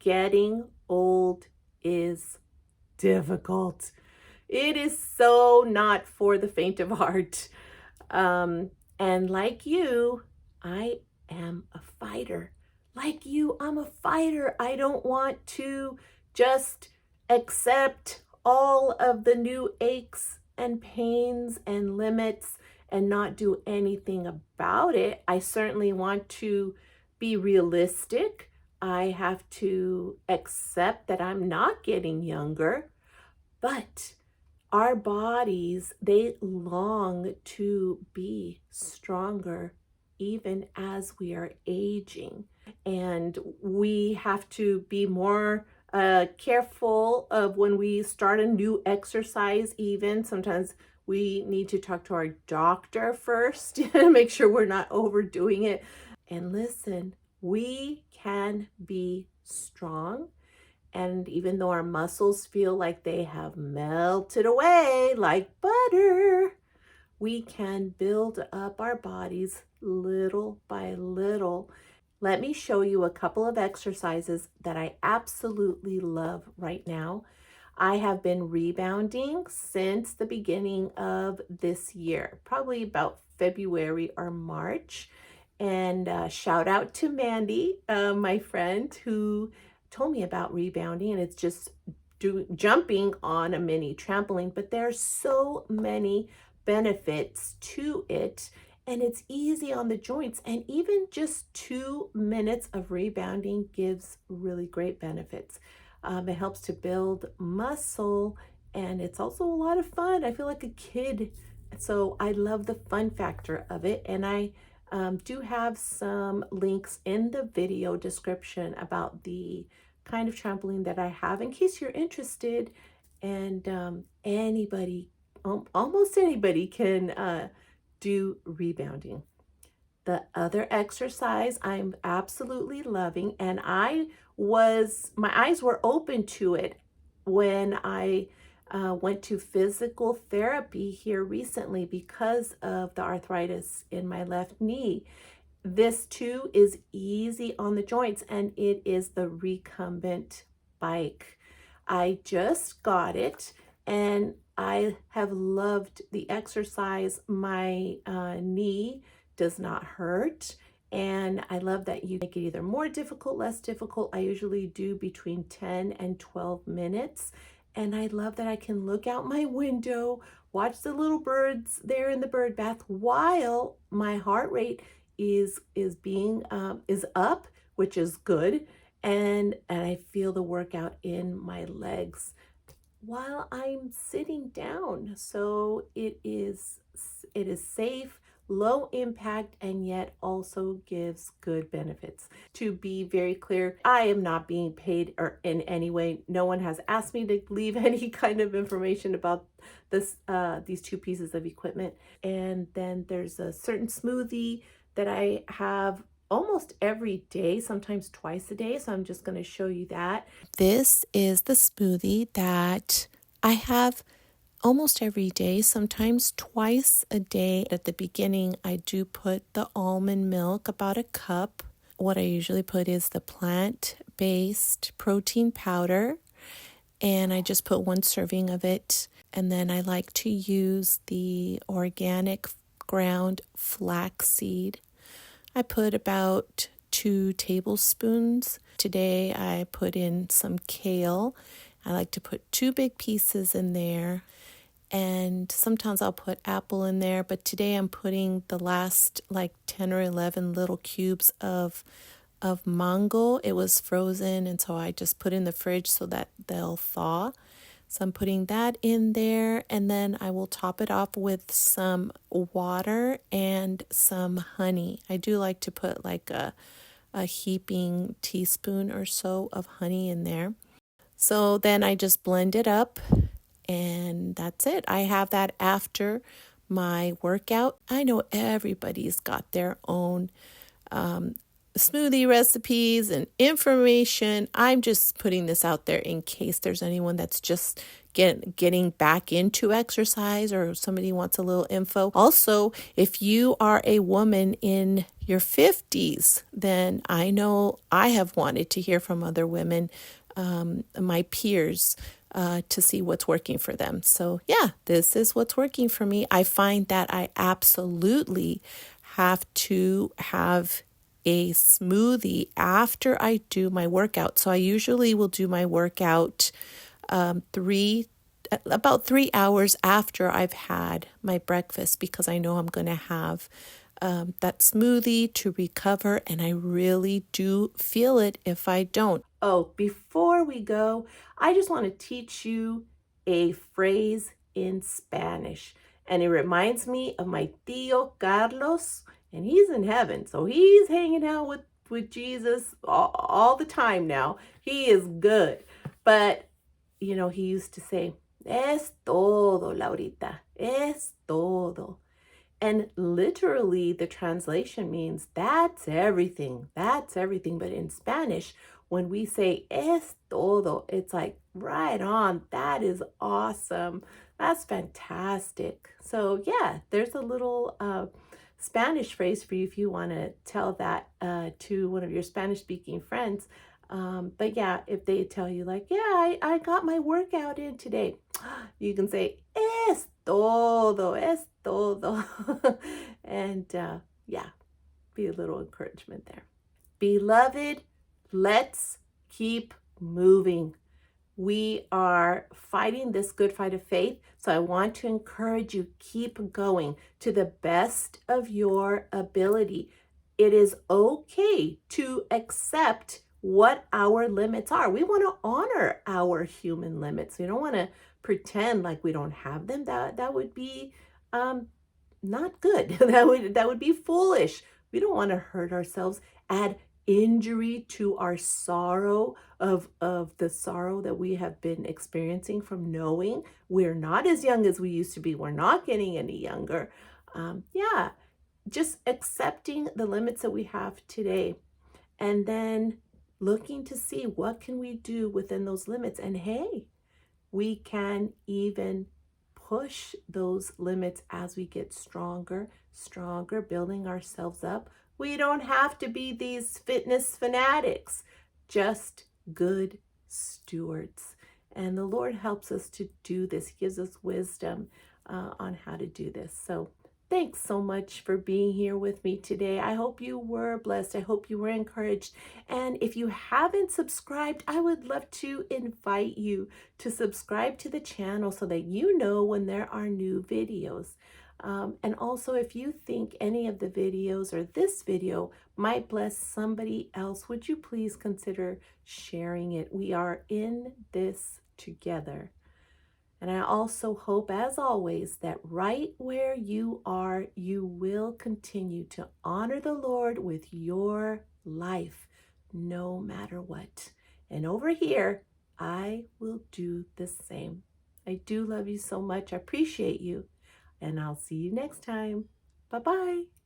Getting old is difficult. It is so not for the faint of heart. And like you, I am a fighter. Like you, I'm a fighter. I don't want to just accept all of the new aches and pains and limits and not do anything about it. I certainly want to be realistic. I have to accept that I'm not getting younger, but our bodies, they long to be stronger even as we are aging. And we have to be more careful of when we start a new exercise, even. Sometimes we need to talk to our doctor first to make sure we're not overdoing it. And listen, we can be strong. And even though our muscles feel like they have melted away like butter, we can build up our bodies little by little. Let me show you a couple of exercises that I absolutely love right now. I have been rebounding since the beginning of this year, probably about February or March. And shout out to Mandy, my friend, who told me about rebounding, and it's just jumping on a mini trampoline, but there are so many benefits to it, and it's easy on the joints, and even just 2 minutes of rebounding gives really great benefits. It helps to build muscle, and it's also a lot of fun. I feel like a kid, so I love the fun factor of it, and I do have some links in the video description about the kind of trampoline that I have in case you're interested. And almost anybody can do rebounding. The other exercise I'm absolutely loving, and my eyes were open to it when I went to physical therapy here recently because of the arthritis in my left knee. This too is easy on the joints, and it is the recumbent bike. I just got it, and I have loved the exercise. My knee does not hurt, and I love that you make it either more difficult, less difficult. I usually do between 10 and 12 minutes. And I love that I can look out my window, watch the little birds there in the bird bath while my heart rate is up, which is good, and I feel the workout in my legs while I'm sitting down. So it is safe, low impact, and yet also gives good benefits. To be very clear, I am not being paid or in any way. No one has asked me to leave any kind of information about these two pieces of equipment. And then there's a certain smoothie that I have almost every day, sometimes twice a day. So I'm just going to show you that. This is the smoothie that I have almost every day, sometimes twice a day. At the beginning, I do put the almond milk, about a cup. What I usually put is the plant-based protein powder, and I just put 1 serving of it. And then I like to use the organic ground flaxseed. I put about 2 tablespoons. Today I put in some kale. I like to put 2 big pieces in there. And sometimes I'll put apple in there, but today I'm putting the last like 10 or 11 little cubes of mango. It was frozen, and so I just put in the fridge so that they'll thaw. So I'm putting that in there, and then I will top it off with some water and some honey. I do like to put like a heaping teaspoon or so of honey in there. So then I just blend it up, and that's it. I have that after my workout. I know everybody's got their own smoothie recipes and information. I'm just putting this out there in case there's anyone that's just getting back into exercise, or somebody wants a little info. Also, if you are a woman in your 50s, then I know I have wanted to hear from other women, my peers, to see what's working for them. So yeah, this is what's working for me. I find that I absolutely have to have a smoothie after I do my workout. So I usually will do my workout about 3 hours after I've had my breakfast, because I know I'm going to have that smoothie to recover, and I really do feel it if I don't. Oh, before we go, I just want to teach you a phrase in Spanish, and it reminds me of my tío Carlos, and he's in heaven, so he's hanging out with Jesus all the time now. He is good, but he used to say, es todo, Laurita, es todo. And literally, the translation means that's everything. That's everything. But in Spanish, when we say es todo, it's like right on. That is awesome. That's fantastic. So, yeah, there's a little Spanish phrase for you if you want to tell that to one of your Spanish speaking friends. But yeah, if they tell you, like, yeah, I got my workout in today, you can say, es todo, es todo. And yeah, be a little encouragement there. Beloved, let's keep moving. We are fighting this good fight of faith. So I want to encourage you, keep going to the best of your ability. It is okay to accept what our limits are. We want to honor our human limits. We don't want to pretend like we don't have them. That would be not good. that would be foolish. We don't want to hurt ourselves, add injury to our sorrow of the sorrow that we have been experiencing from knowing we're not as young as we used to be. We're not getting any younger. Yeah, just accepting the limits that we have today, and then looking to see what can we do within those limits. And hey, we can even push those limits as we get stronger, building ourselves up. We don't have to be these fitness fanatics, just good stewards. And the Lord helps us to do this. He gives us wisdom on how to do this. So thanks so much for being here with me today. I hope you were blessed. I hope you were encouraged. And if you haven't subscribed, I would love to invite you to subscribe to the channel so that you know when there are new videos. And also, if you think any of the videos or this video might bless somebody else, would you please consider sharing it? We are in this together. And I also hope, as always, that right where you are, you will continue to honor the Lord with your life, no matter what. And over here, I will do the same. I do love you so much. I appreciate you. And I'll see you next time. Bye-bye.